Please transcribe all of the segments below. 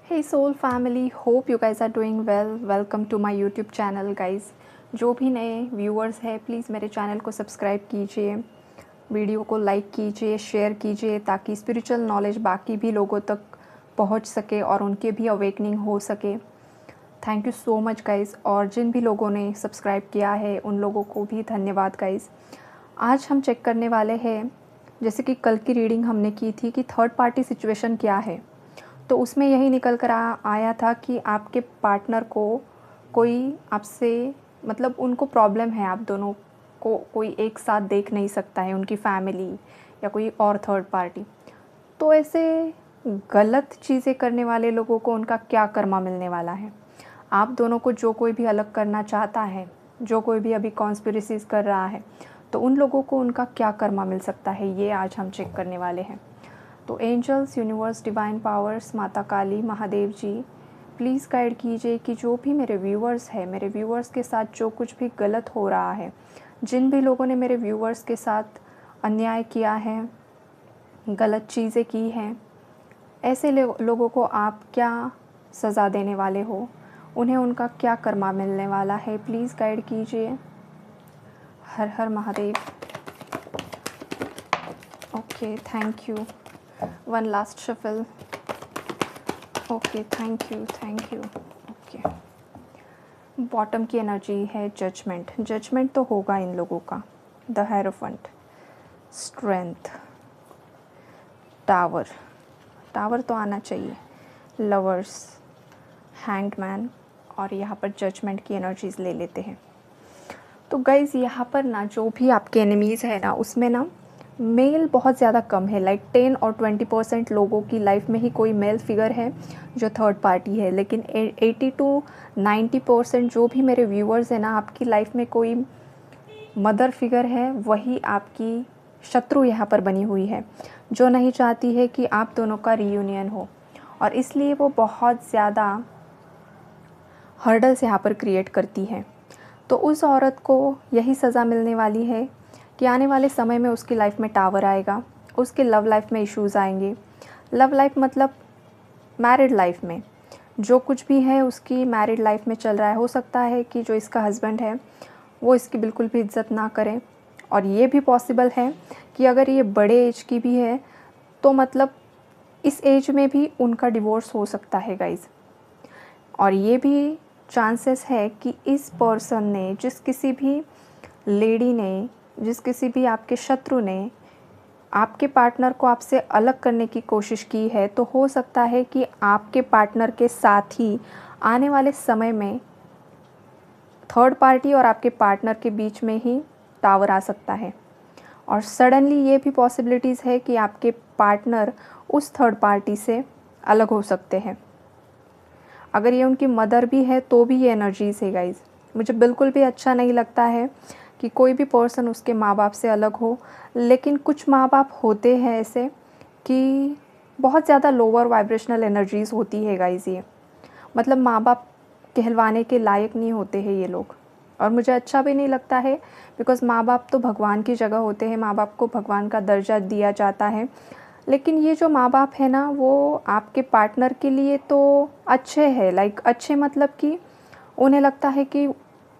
Hey soul family, hope you guys are doing well. Welcome to my YouTube channel guys. जो भी नए viewers हैं please मेरे channel को सब्सक्राइब कीजिए, वीडियो को लाइक कीजिए, शेयर कीजिए ताकि स्पिरिचुअल नॉलेज बाकी भी लोगों तक पहुंच सके और उनके भी अवेकनिंग हो सके। Thank you so much guys. और जिन भी लोगों ने सब्सक्राइब किया है उन लोगों को भी धन्यवाद गाइज़। आज हम चेक करने वाले हैं, जैसे कि कल की रीडिंग हमने की थी कि थर्ड पार्टी सिचुएशन क्या है, तो उसमें यही निकल कर आया था कि आपके पार्टनर को कोई आपसे मतलब उनको प्रॉब्लम है, आप दोनों को कोई एक साथ देख नहीं सकता है, उनकी फैमिली या कोई और थर्ड पार्टी। तो ऐसे गलत चीज़ें करने वाले लोगों को उनका क्या कर्मा मिलने वाला है। आप दोनों को जो कोई भी अलग करना चाहता है, जो कोई भी अभी कॉन्स्पिरेसीज कर रहा है, तो उन लोगों को उनका क्या कर्मा मिल सकता है, ये आज हम चेक करने वाले हैं। तो एंजल्स, यूनिवर्स, डिवाइन पावर्स, माता काली, महादेव जी प्लीज़ गाइड कीजिए कि जो भी मेरे व्यूअर्स हैं, मेरे व्यूअर्स के साथ जो कुछ भी गलत हो रहा है, जिन भी लोगों ने मेरे व्यूअर्स के साथ अन्याय किया है, गलत चीज़ें की हैं, ऐसे लोगों को आप क्या सज़ा देने वाले हो, उन्हें उनका क्या कर्मा मिलने वाला है, प्लीज़ गाइड कीजिए। हर हर Mahadev. Okay, thank you. One last shuffle. Okay, thank you, thank you. Okay, bottom की एनर्जी है जजमेंट। जजमेंट तो होगा इन लोगों का। The hierophant, strength, tower, tower तो आना चाहिए, लवर्स, हैंगमैन, और यहाँ पर जजमेंट की एनर्जीज ले लेते हैं। तो गाइज़ यहाँ पर ना जो भी आपके एनिमीज़ है ना, उसमें ना मेल बहुत ज़्यादा कम है। लाइक 10 और 20% लोगों की लाइफ में ही कोई मेल फिगर है जो थर्ड पार्टी है, लेकिन 80 to 90% जो भी मेरे व्यूअर्स हैं ना, आपकी लाइफ में कोई मदर फिगर है, वही आपकी शत्रु यहाँ पर बनी हुई है, जो नहीं चाहती है कि आप दोनों का रीयूनियन हो, और इसलिए वो बहुत ज़्यादा हर्डल्स यहाँ पर क्रिएट करती है। तो उस औरत को यही सज़ा मिलने वाली है कि आने वाले समय में उसकी लाइफ में टावर आएगा, उसके लव लाइफ में इश्यूज़ आएंगे। लव लाइफ मतलब मैरिड लाइफ में जो कुछ भी है उसकी मैरिड लाइफ में चल रहा है। हो सकता है कि जो इसका हस्बैंड है वो इसकी बिल्कुल भी इज्जत ना करे, और ये भी पॉसिबल है कि अगर ये बड़े एज की भी है तो मतलब इस एज में भी उनका डिवोर्स हो सकता है गाइज़। और ये भी चांसेस है कि इस पर्सन ने, जिस किसी भी लेडी ने, जिस किसी भी आपके शत्रु ने आपके पार्टनर को आपसे अलग करने की कोशिश की है, तो हो सकता है कि आपके पार्टनर के साथ ही आने वाले समय में थर्ड पार्टी और आपके पार्टनर के बीच में ही टावर आ सकता है। और सडनली ये भी पॉसिबिलिटीज़ है कि आपके पार्टनर उस थर्ड पार्टी से अलग हो सकते हैं। अगर ये उनकी मदर भी है तो भी ये एनर्जीज़ है गाइज़। मुझे बिल्कुल भी अच्छा नहीं लगता है कि कोई भी पर्सन उसके माँ बाप से अलग हो, लेकिन कुछ माँ बाप होते हैं ऐसे कि बहुत ज़्यादा लोअर वाइब्रेशनल एनर्जीज़ होती है गाइज़। ये मतलब माँ बाप कहलवाने के लायक नहीं होते हैं ये लोग, और मुझे अच्छा भी नहीं लगता है, बिकॉज़ माँ बाप तो भगवान की जगह होते हैं, माँ बाप को भगवान का दर्जा दिया जाता है। लेकिन ये जो माँ बाप है ना, वो आपके पार्टनर के लिए तो अच्छे हैं, लाइक अच्छे मतलब कि उन्हें लगता है कि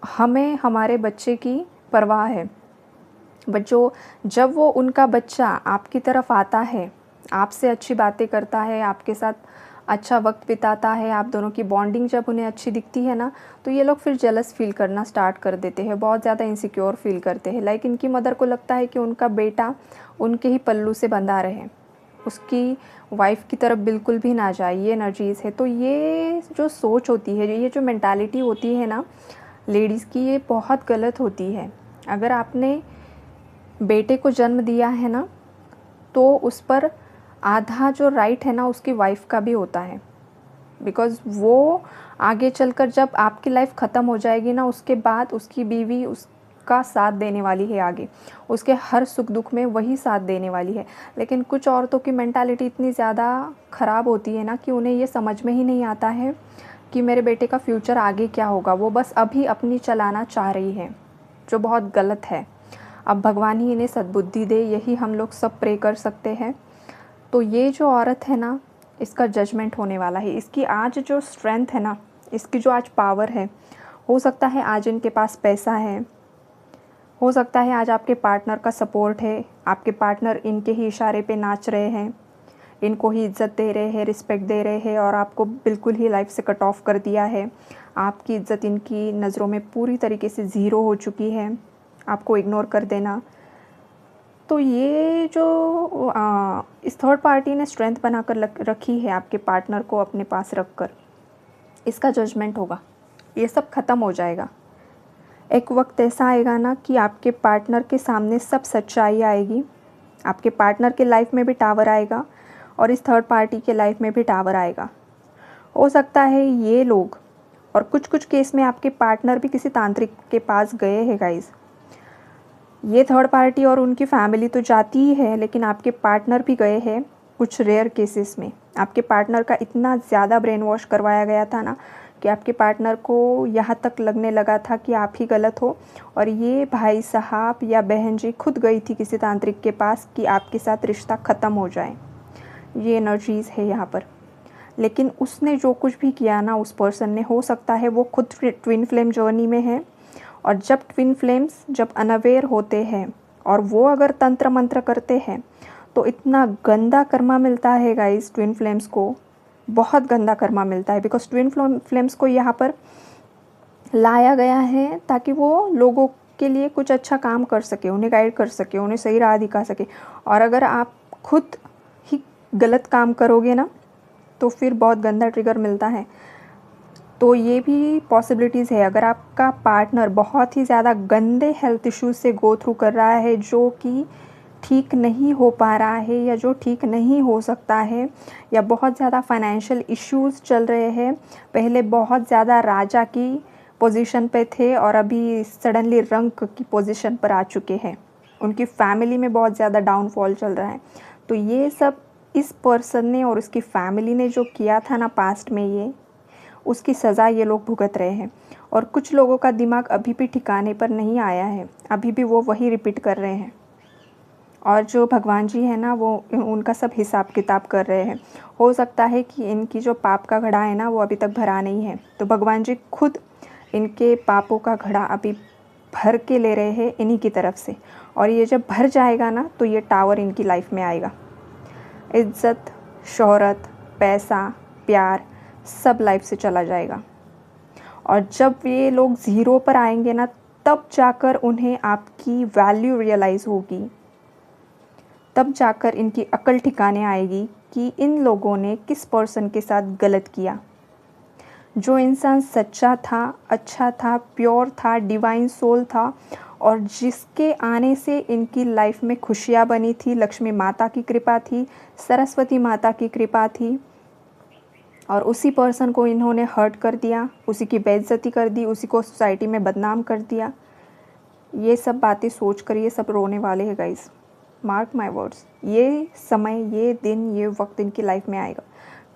हमें हमारे बच्चे की परवाह है। बट जब वो उनका बच्चा आपकी तरफ आता है, आपसे अच्छी बातें करता है, आपके साथ अच्छा वक्त बिताता है, आप दोनों की बॉन्डिंग जब उन्हें अच्छी दिखती है ना, तो ये लोग फिर जेलस फील करना स्टार्ट कर देते हैं, बहुत ज़्यादा इनसिक्योर फील करते हैं। लाइक इनकी मदर को लगता है कि उनका बेटा उनके ही पल्लू से बंधा रहे, उसकी वाइफ की तरफ बिल्कुल भी ना जाए, ये एनर्जीज़ है। तो ये जो सोच होती है, ये जो मेंटालिटी होती है ना लेडीज़ की, ये बहुत गलत होती है। अगर आपने बेटे को जन्म दिया है ना, तो उस पर आधा जो राइट है ना उसकी वाइफ का भी होता है, बिकॉज़ वो आगे चलकर जब आपकी लाइफ ख़त्म हो जाएगी ना, उसके बाद उसकी बीवी उसका साथ देने वाली है, आगे उसके हर सुख दुख में वही साथ देने वाली है। लेकिन कुछ औरतों की मेंटालिटी इतनी ज़्यादा ख़राब होती है ना कि उन्हें ये समझ में ही नहीं आता है कि मेरे बेटे का फ्यूचर आगे क्या होगा, वो बस अभी अपनी चलाना चाह रही है, जो बहुत गलत है। अब भगवान ही इन्हें सद्बुद्धि दे, यही हम लोग सब प्रे कर सकते हैं। तो ये जो औरत है ना, इसका जजमेंट होने वाला है। इसकी आज जो स्ट्रेंथ है ना, इसकी जो आज पावर है, हो सकता है आज इनके पास पैसा है, हो सकता है आज आपके पार्टनर का सपोर्ट है, आपके पार्टनर इनके ही इशारे पे नाच रहे हैं, इनको ही इज़्ज़त दे रहे हैं, रिस्पेक्ट दे रहे हैं, और आपको बिल्कुल ही लाइफ से कट ऑफ कर दिया है। आपकी इज़्ज़त इनकी नज़रों में पूरी तरीके से ज़ीरो हो चुकी है, आपको इग्नोर कर देना। तो ये जो इस थर्ड पार्टी ने स्ट्रेंथ बनाकर रखी है आपके पार्टनर को अपने पास रख कर, इसका जजमेंट होगा, ये सब ख़त्म हो जाएगा। एक वक्त ऐसा आएगा ना कि आपके पार्टनर के सामने सब सच्चाई आएगी, आपके पार्टनर के लाइफ में भी टावर आएगा और इस थर्ड पार्टी के लाइफ में भी टावर आएगा। हो सकता है ये लोग, और कुछ केस में आपके पार्टनर भी किसी तांत्रिक के पास गए हैं गाइस। ये थर्ड पार्टी और उनकी फैमिली तो जाती ही है, लेकिन आपके पार्टनर भी गए हैं कुछ रेयर केसेस में। आपके पार्टनर का इतना ज़्यादा ब्रेन वॉश करवाया गया था ना कि आपके पार्टनर को यहाँ तक लगने लगा था कि आप ही गलत हो, और ये भाई साहब या बहन जी खुद गई थी किसी तांत्रिक के पास कि आपके साथ रिश्ता ख़त्म हो जाए। ये एनर्जीज़ है यहाँ पर। लेकिन उसने जो कुछ भी किया ना, उस पर्सन ने, हो सकता है वो खुद ट्विन फ्लेम जर्नी में है, और जब ट्विन फ्लेम्स जब अनअवेयर होते हैं और वो अगर तंत्र मंत्र करते हैं तो इतना गंदा कर्मा मिलता है गाइस ट्विन फ्लेम्स को, बहुत गंदा कर्मा मिलता है। बिकॉज ट्विन फ्लेम्स को यहाँ पर लाया गया है ताकि वो लोगों के लिए कुछ अच्छा काम कर सके, उन्हें गाइड कर सके, उन्हें सही राह दिखा सके। और अगर आप खुद ही गलत काम करोगे ना तो फिर बहुत गंदा ट्रिगर मिलता है। तो ये भी पॉसिबिलिटीज़ है, अगर आपका पार्टनर बहुत ही ज़्यादा गंदे हेल्थ इश्यूज से गो थ्रू कर रहा है, जो कि ठीक नहीं हो पा रहा है या जो ठीक नहीं हो सकता है, या बहुत ज़्यादा फाइनेंशियल इश्यूज चल रहे हैं, पहले बहुत ज़्यादा राजा की पोजीशन पे थे और अभी सडनली रंक की पोजीशन पर आ चुके हैं, उनकी फैमिली में बहुत ज़्यादा डाउनफॉल चल रहा है। तो ये सब इस पर्सन ने और उसकी फैमिली ने जो किया था ना पास्ट में, ये उसकी सज़ा ये लोग भुगत रहे हैं। और कुछ लोगों का दिमाग अभी भी ठिकाने पर नहीं आया है, अभी भी वो वही रिपीट कर रहे हैं। और जो भगवान जी हैं ना, वो उनका सब हिसाब किताब कर रहे हैं। हो सकता है कि इनकी जो पाप का घड़ा है ना, वो अभी तक भरा नहीं है, तो भगवान जी खुद इनके पापों का घड़ा अभी भर के ले रहे हैं इन्हीं की तरफ से। और ये जब भर जाएगा ना, तो ये टावर इनकी लाइफ में आएगा। इज़्ज़त, शोहरत, पैसा, प्यार सब लाइफ से चला जाएगा। और जब ये लोग ज़ीरो पर आएंगे ना, तब जाकर उन्हें आपकी वैल्यू रियलाइज़ होगी, तब जाकर इनकी अकल ठिकाने आएगी कि इन लोगों ने किस पर्सन के साथ गलत किया। जो इंसान सच्चा था, अच्छा था, प्योर था, डिवाइन सोल था, और जिसके आने से इनकी लाइफ में खुशियाँ बनी थी, लक्ष्मी माता की कृपा थी, सरस्वती माता की कृपा थी, और उसी पर्सन को इन्होंने हर्ट कर दिया, उसी की बेइज्जती कर दी, उसी को सोसाइटी में बदनाम कर दिया। ये सब बातें सोच कर ये सब रोने वाले हैं गाइस, मार्क माय वर्ड्स। ये समय, ये दिन, ये वक्त इनकी लाइफ में आएगा।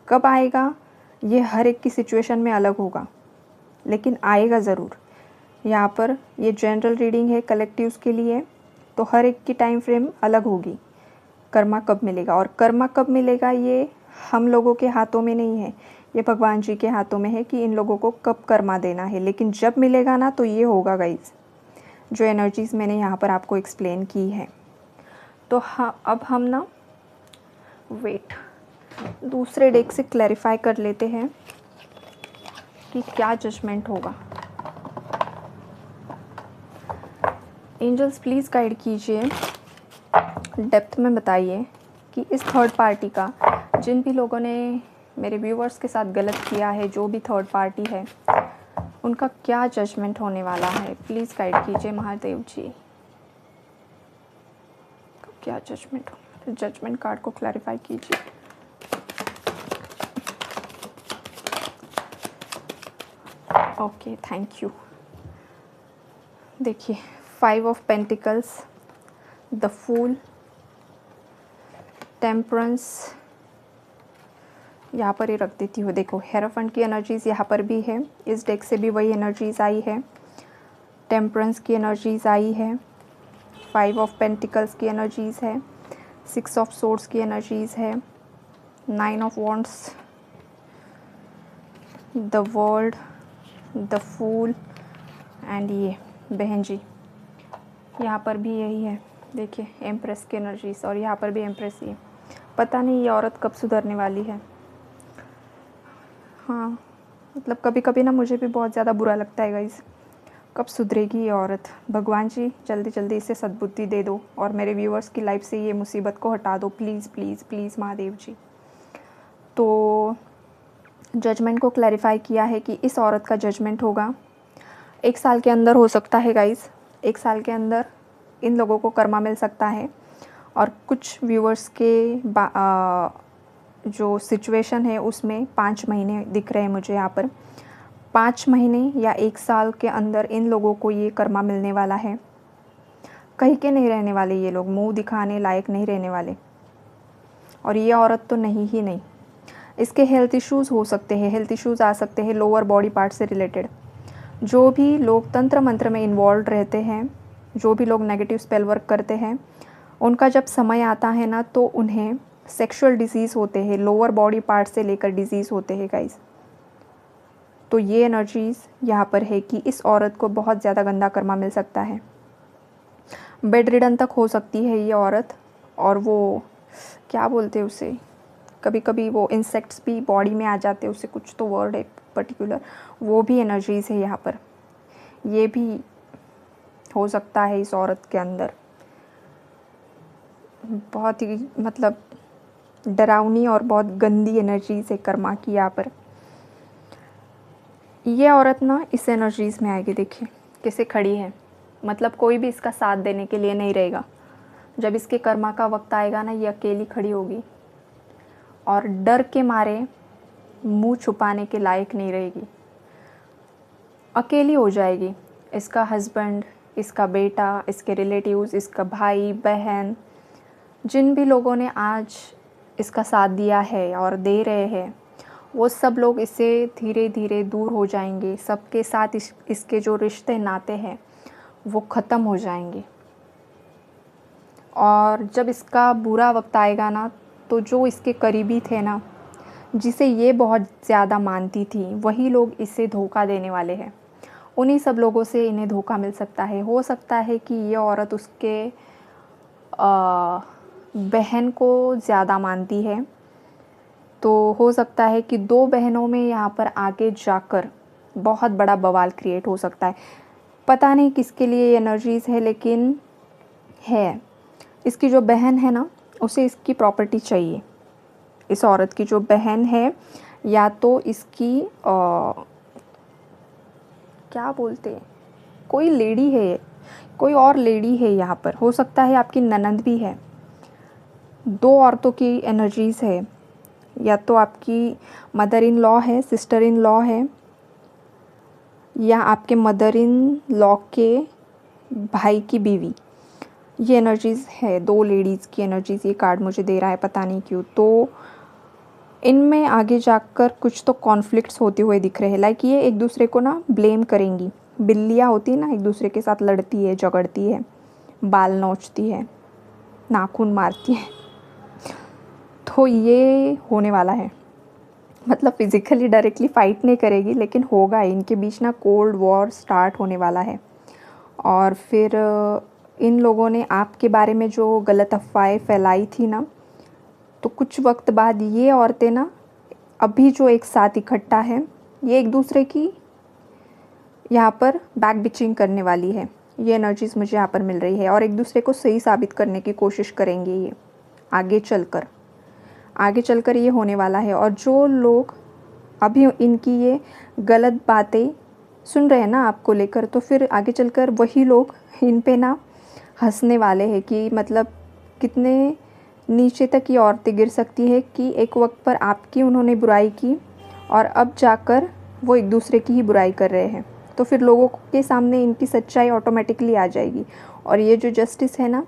कब आएगा ये हर एक की सिचुएशन में अलग होगा, लेकिन आएगा ज़रूर। यहाँ पर ये जनरल रीडिंग है कलेक्टिव्स के लिए, तो हर एक की टाइम फ्रेम अलग होगी। कर्मा कब मिलेगा, और कर्मा कब मिलेगा ये हम लोगों के हाथों में नहीं है, ये भगवान जी के हाथों में है कि इन लोगों को कब कर्मा देना है। लेकिन जब मिलेगा ना, तो ये होगा गाइज, जो एनर्जीज़ मैंने यहाँ पर आपको एक्सप्लेन की है। तो हाँ, अब हम ना दूसरे डेक से क्लैरिफाई कर लेते हैं कि क्या जजमेंट होगा। एंजल्स प्लीज़ गाइड कीजिए, डेप्थ में बताइए कि इस थर्ड पार्टी का, जिन भी लोगों ने मेरे व्यूवर्स के साथ गलत किया है, जो भी थर्ड पार्टी है, उनका क्या जजमेंट होने वाला है। प्लीज़ गाइड कीजिए महादेव जी, क्या जजमेंट हो। जजमेंट कार्ड को क्लैरिफाई कीजिए। Okay, thank you. देखिए, 5 of pentacles, the fool, temperance, यहाँ पर ही रख देती हूँ। देखो, हेरोफेंट की एनर्जीज़ यहाँ पर भी है, इस डेक से भी वही एनर्जीज़ आई है। टेम्परेंस की एनर्जीज़ आई है, 5 ऑफ पेंटिकल्स की एनर्जीज़ है, 6 ऑफ सोर्ड्स की एनर्जीज़ है, 9 of wands, the world, the fool and ये बहन जी, यहाँ पर भी यही है, देखिए एम्प्रेस की एनर्जीज, और यहाँ पर भी एम्प्रेस ही है। पता नहीं ये औरत कब सुधरने वाली है। हाँ, मतलब कभी कभी ना मुझे भी बहुत ज़्यादा बुरा लगता है गाइस, कब सुधरेगी ये औरत। भगवान जी जल्दी जल्दी इसे सद्बुद्धि दे दो और मेरे व्यूअर्स की लाइफ से ये मुसीबत को हटा दो, प्लीज़ प्लीज़ प्लीज़ महादेव जी। तो जजमेंट को क्लैरिफाई किया है कि इस औरत का जजमेंट होगा 1 साल के अंदर हो सकता है गाइस। 1 साल के अंदर इन लोगों को कर्मा मिल सकता है। और कुछ व्यूअर्स के जो सिचुएशन है उसमें 5 महीने दिख रहे हैं मुझे यहाँ पर। 5 महीने या 1 साल के अंदर इन लोगों को ये कर्मा मिलने वाला है। कहीं के नहीं रहने वाले ये लोग, मुंह दिखाने लायक नहीं रहने वाले। और ये औरत तो नहीं ही नहीं। इसके हेल्थ इश्यूज़ हो सकते हैं, हेल्थ इश्यूज़ आ सकते हैं लोअर बॉडी पार्ट से रिलेटेड। जो भी लोग तंत्र मंत्र में इन्वॉल्व रहते हैं, जो भी लोग नेगेटिव स्पेल वर्क करते हैं, उनका जब समय आता है ना तो उन्हें सेक्सुअल डिजीज़ होते हैं, लोअर बॉडी पार्ट से लेकर डिजीज़ होते हैं गाइस। तो ये एनर्जीज़ यहाँ पर है कि इस औरत को बहुत ज़्यादा गंदा कर्मा मिल सकता है। बेड रिडन तक हो सकती है ये औरत। और वो क्या बोलते हैं उसे, कभी कभी वो इंसेक्ट्स भी बॉडी में आ जाते हैं, उसे कुछ तो वर्ड है पर्टिकुलर, वो भी एनर्जीज़ है यहाँ पर। ये भी हो सकता है इस औरत के अंदर। बहुत ही मतलब डरावनी और बहुत गंदी एनर्जीज़ है कर्मा की यहाँ पर। ये औरत ना इस एनर्जीज़ में आएगी, देखिए कैसे खड़ी है, मतलब कोई भी इसका साथ देने के लिए नहीं रहेगा। जब इसके कर्मा का वक्त आएगा ना, ये अकेली खड़ी होगी और डर के मारे मुंह छुपाने के लायक नहीं रहेगी, अकेली हो जाएगी। इसका हस्बैंड, इसका बेटा, इसके रिलेटिव्स, इसका भाई बहन, जिन भी लोगों ने आज इसका साथ दिया है और दे रहे हैं, वो सब लोग इससे धीरे धीरे दूर हो जाएंगे। सबके साथ इसके जो रिश्ते नाते हैं वो ख़त्म हो जाएंगे। और जब इसका बुरा वक्त आएगा ना, तो जो इसके करीबी थे ना, जिसे ये बहुत ज़्यादा मानती थी, वही लोग इसे धोखा देने वाले हैं। उन्हीं सब लोगों से इन्हें धोखा मिल सकता है। हो सकता है कि ये औरत उसके बहन को ज़्यादा मानती है, तो हो सकता है कि 2 बहनों में यहाँ पर आगे जाकर बहुत बड़ा बवाल क्रिएट हो सकता है। पता नहीं किसके लिए ये एनर्जीज़ है, लेकिन है। इसकी जो बहन है ना, उसे इसकी प्रॉपर्टी चाहिए। इस औरत की जो बहन है, या तो इसकी क्या बोलते हैं, कोई लेडी है, कोई और लेडी है यहाँ पर। हो सकता है आपकी ननंद भी है। 2 औरतों की एनर्जीज़ है, या तो आपकी मदर इन लॉ है, सिस्टर इन लॉ है, या आपके मदर इन लॉ के भाई की बीवी। ये एनर्जीज़ है, 2 लेडीज़ की एनर्जीज़ ये कार्ड मुझे दे रहा है, पता नहीं क्यों। तो इनमें आगे जाकर कुछ तो कॉन्फ्लिक्ट्स होते हुए दिख रहे हैं। लाइक ये एक दूसरे को ना ब्लेम करेंगी। बिल्लियाँ होती है ना, एक दूसरे के साथ लड़ती है, झगड़ती है, बाल नोचती है, नाखून मारती है। तो ये होने वाला है। मतलब फिज़िकली डायरेक्टली फ़ाइट नहीं करेगी, लेकिन होगा, इनके बीच ना कोल्ड वॉर स्टार्ट होने वाला है। और फिर इन लोगों ने आपके बारे में जो गलत अफवाहें फैलाई थी ना, तो कुछ वक्त बाद ये औरतें ना, अभी जो एक साथ इकट्ठा है, ये एक दूसरे की यहाँ पर बैक बिचिंग करने वाली है। ये एनर्जीज़ मुझे यहाँ पर मिल रही है, और एक दूसरे को सही साबित करने की कोशिश करेंगे ये आगे चलकर ये होने वाला है। और जो लोग अभी इनकी ये गलत बातें सुन रहे हैं ना आपको लेकर, तो फिर आगे चलकर वही लोग इन पे ना हंसने वाले हैं कि मतलब कितने नीचे तक ये औरतें गिर सकती है कि एक वक्त पर आपकी उन्होंने बुराई की और अब जाकर वो एक दूसरे की ही बुराई कर रहे हैं। तो फिर लोगों के सामने इनकी सच्चाई ऑटोमेटिकली आ जाएगी। और ये जो जस्टिस है ना,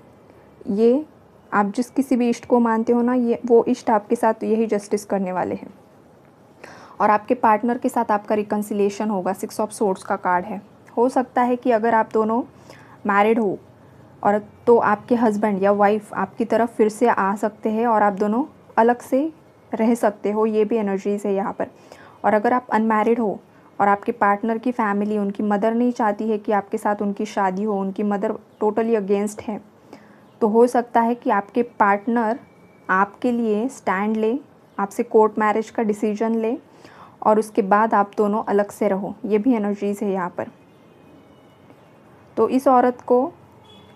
ये आप जिस किसी भी इष्ट को मानते हो ना, ये वो इष्ट आपके साथ यही जस्टिस करने वाले हैं। और आपके पार्टनर के साथ आपका रिकन्सिलिएशन होगा। 6 ऑफ सोर्ड्स का कार्ड है। हो सकता है कि अगर आप दोनों मैरिड हो, और तो आपके हस्बैंड या वाइफ आपकी तरफ फिर से आ सकते हैं और आप दोनों अलग से रह सकते हो, ये भी एनर्जीज़ है यहाँ पर। और अगर आप अनमैरिड हो और आपके पार्टनर की फैमिली, उनकी मदर नहीं चाहती है कि आपके साथ उनकी शादी हो, उनकी मदर टोटली अगेंस्ट है, तो हो सकता है कि आपके पार्टनर आपके लिए स्टैंड ले, आपसे कोर्ट मैरिज का डिसीजन ले और उसके बाद आप दोनों अलग से रहो। ये भी एनर्जीज़ है यहाँ पर। तो इस औरत को,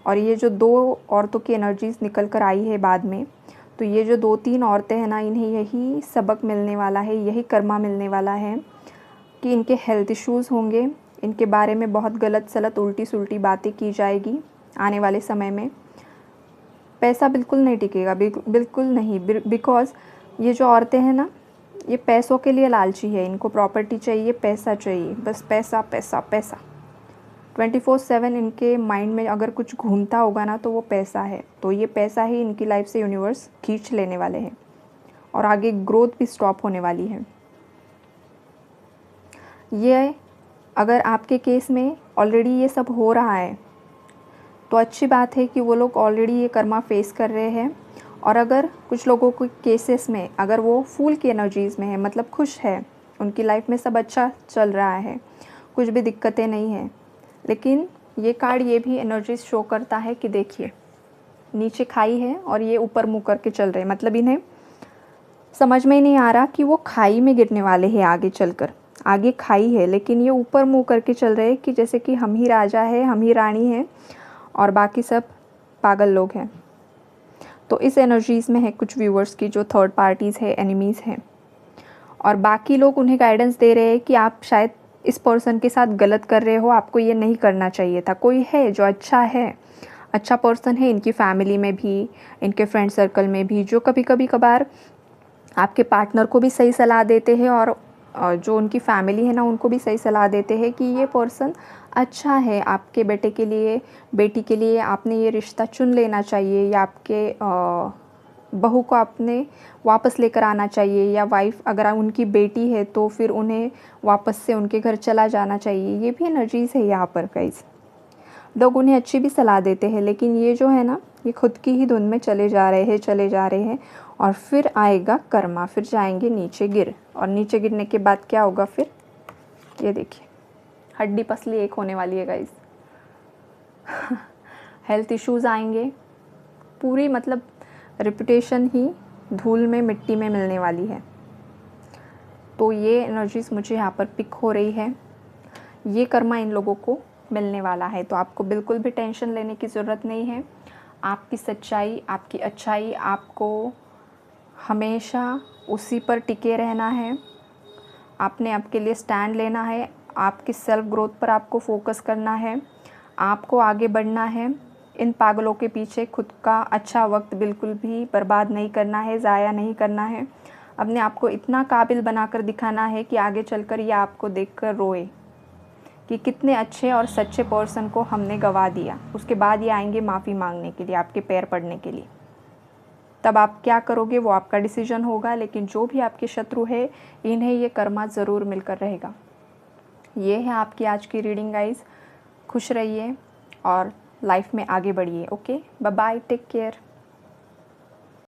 और ये जो 2 औरतों की एनर्जीज़ निकल कर आई है बाद में, तो ये जो 2-3 औरतें हैं ना, इन्हें यही सबक मिलने वाला है, यही कर्मा मिलने वाला है कि इनके हेल्थ इश्यूज़ होंगे, इनके बारे में बहुत गलत सलत उल्टी सुल्टी बातें की जाएगी आने वाले समय में। पैसा बिल्कुल नहीं टिकेगा, बिल्कुल नहीं, बिकॉज़ ये जो औरतें हैं ना, ये पैसों के लिए लालची है, इनको प्रॉपर्टी चाहिए, पैसा चाहिए, बस पैसा पैसा पैसा। 24/7 इनके माइंड में अगर कुछ घूमता होगा ना, तो वो पैसा है। तो ये पैसा ही इनकी लाइफ से यूनिवर्स खींच लेने वाले हैं और आगे ग्रोथ भी स्टॉप होने वाली है। ये अगर आपके केस में ऑलरेडी ये सब हो रहा है तो अच्छी बात है कि वो लोग ऑलरेडी ये कर्मा फेस कर रहे हैं। और अगर कुछ लोगों के केसेस में अगर वो फूल की एनर्जीज़ में है, मतलब खुश है, उनकी लाइफ में सब अच्छा चल रहा है, कुछ भी दिक्कतें नहीं हैं, लेकिन ये कार्ड ये भी एनर्जीज शो करता है कि देखिए नीचे खाई है और ये ऊपर मुँह करके चल रहे हैं, मतलब इन्हें समझ में ही नहीं आ रहा कि वो खाई में गिरने वाले हैं आगे चलकर। आगे खाई है लेकिन ये ऊपर मुँह करके चल रहे हैं कि जैसे कि हम ही राजा है, हम ही रानी हैं और बाकी सब पागल लोग हैं। तो इस एनर्जीज़ में है कुछ व्यूअर्स की जो थर्ड पार्टीज़ है, एनिमीज़ हैं, और बाकी लोग उन्हें गाइडेंस दे रहे हैं कि आप शायद इस पर्सन के साथ गलत कर रहे हो, आपको ये नहीं करना चाहिए था। कोई है जो अच्छा है, अच्छा पर्सन है इनकी फैमिली में भी, इनके फ्रेंड सर्कल में भी, जो कभी कभी कभार आपके पार्टनर को भी सही सलाह देते हैं और जो उनकी फैमिली है ना, उनको भी सही सलाह देते हैं कि ये पर्सन अच्छा है आपके बेटे के लिए, बेटी के लिए आपने ये रिश्ता चुन लेना चाहिए, या आपके बहू को आपने वापस लेकर आना चाहिए, या वाइफ अगर उनकी बेटी है तो फिर उन्हें वापस से उनके घर चला जाना चाहिए। ये भी एनर्जीज़ है यहाँ पर गाइस। लोग उन्हें अच्छी भी सलाह देते हैं, लेकिन ये जो है ना, ये खुद की ही धुन में चले जा रहे हैं और फिर आएगा कर्मा, फिर जाएंगे नीचे गिर, और नीचे गिरने के बाद क्या होगा फिर ये देखिए, हड्डी पसली एक होने वाली है गाइस। हेल्थ इश्यूज़ आएंगे, पूरी मतलब रेपुटेशन ही धूल में मिट्टी में मिलने वाली है। तो ये एनर्जीज़ मुझे यहाँ पर पिक हो रही है, ये कर्मा इन लोगों को मिलने वाला है। तो आपको बिल्कुल भी टेंशन लेने की ज़रूरत नहीं है। आपकी सच्चाई, आपकी अच्छाई, आपको हमेशा उसी पर टिके रहना है। आपने आपके लिए स्टैंड लेना है, आपकी सेल्फ ग्रोथ पर आपको फोकस करना है, आपको आगे बढ़ना है। इन पागलों के पीछे खुद का अच्छा वक्त बिल्कुल भी बर्बाद नहीं करना है, ज़ाया नहीं करना है। अपने आप को इतना काबिल बनाकर दिखाना है कि आगे चलकर ये आपको देखकर रोए कि कितने अच्छे और सच्चे पर्सन को हमने गंवा दिया। उसके बाद ये आएंगे माफ़ी मांगने के लिए, आपके पैर पड़ने के लिए। तब आप क्या करोगे वो आपका डिसीजन होगा, लेकिन जो भी आपके शत्रु है इन्हें ये कर्मा ज़रूर मिलकर रहेगा। ये है आपकी आज की रीडिंग गाइस। खुश रहिए और लाइफ में आगे बढ़िए। Okay, bye bye, take care.